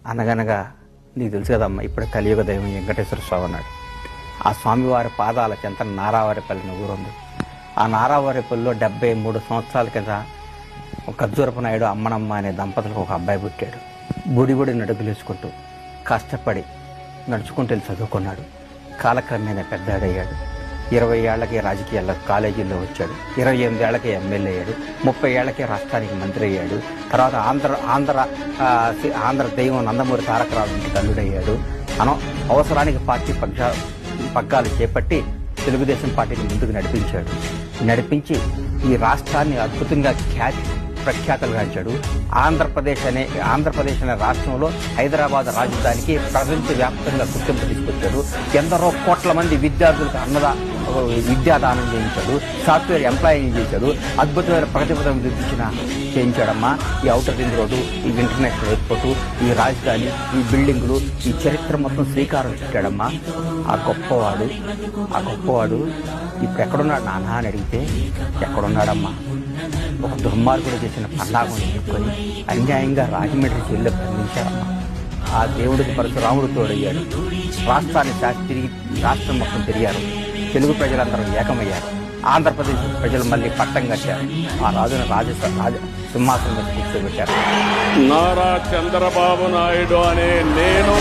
అనగనగా నీకు తెలుసు కదమ్మా, ఇప్పుడు కలియుగ దైవం వెంకటేశ్వర స్వామి అన్నాడు. ఆ స్వామివారి పాదాల చెంత నారావారిపల్లి ఊరుంది. ఆ నారావారిపల్లిలో 73 సంవత్సరాల కింద ఒక ఖర్జూరపు నాయుడు అమ్మనమ్మ అనే దంపతులకు ఒక అబ్బాయి పుట్టాడు. బుడి నడుగులేసుకుంటూ కష్టపడి నడుచుకుంటూ వెళ్ళి చదువుకున్నాడు. కాలక్రమేణా పెద్దాడయ్యాడు. 20 ఏళ్లకే రాజకీయాల్లో కాలేజీల్లో వచ్చాడు. 28 ఏళ్లకే ఎమ్మెల్యే అయ్యాడు. 30 ఏళ్లకే రాష్ట్రానికి మంత్రి అయ్యాడు. తర్వాత ఆంధ్ర దైవం నందమూరి తారక రామారావుకి తల్లుడయ్యాడు. అవసరానికి పార్టీ పగ్గాలు చేపట్టి తెలుగుదేశం పార్టీని ముందుకు నడిపించి ఈ రాష్ట్రాన్ని అద్భుతంగా ప్రఖ్యాతలుగాంచాడు. ఆంధ్రప్రదేశ్ అనే రాష్ట్రంలో హైదరాబాద్ రాజధానికి ప్రపంచవ్యాప్తంగా గుర్తింపు తీసుకొచ్చాడు. ఎందరో కోట్ల మంది విద్యార్థులకు విద్యాదానం చేయించాడు. సాఫ్ట్వేర్ ఎంప్లాయింగ్ చేశాడు. అద్భుతమైన ప్రగతిపథం చేయించాడమ్మా. ఈ ఔటర్ రింగ్ రోడ్డు, ఈ ఇంటర్నేషనల్ ఎయిర్పోర్టు, ఈ రాజధాని, ఈ బిల్డింగులు, ఈ చరిత్ర మొత్తం శ్రీకారం చుట్టాడమ్మా. ఆ గొప్పవాడు ఇప్పుడు ఎక్కడున్నాడు నాన్న అని అడిగితే ఎక్కడున్నాడమ్మా? ఒక దుర్మార్గుడు చేసిన పండాగం ఎదుర్కొని అన్యాయంగా రాజమండ్రి జైల్లో బంధించాడమ్మా. ఆ దేవుడికి పరశురాముడు తోడయ్యాడు. రాష్ట్రం మొత్తం తిరిగారు. తెలుగు ప్రజలందరూ ఏకమయ్యారు. ఆంధ్రప్రదేశ్ ప్రజలు మళ్ళీ పట్టం కట్టారు. ఆ రాజును సింహాసనం మీద కూర్చోబెట్టారు. నారా చంద్రబాబు నాయుడు అనే నేను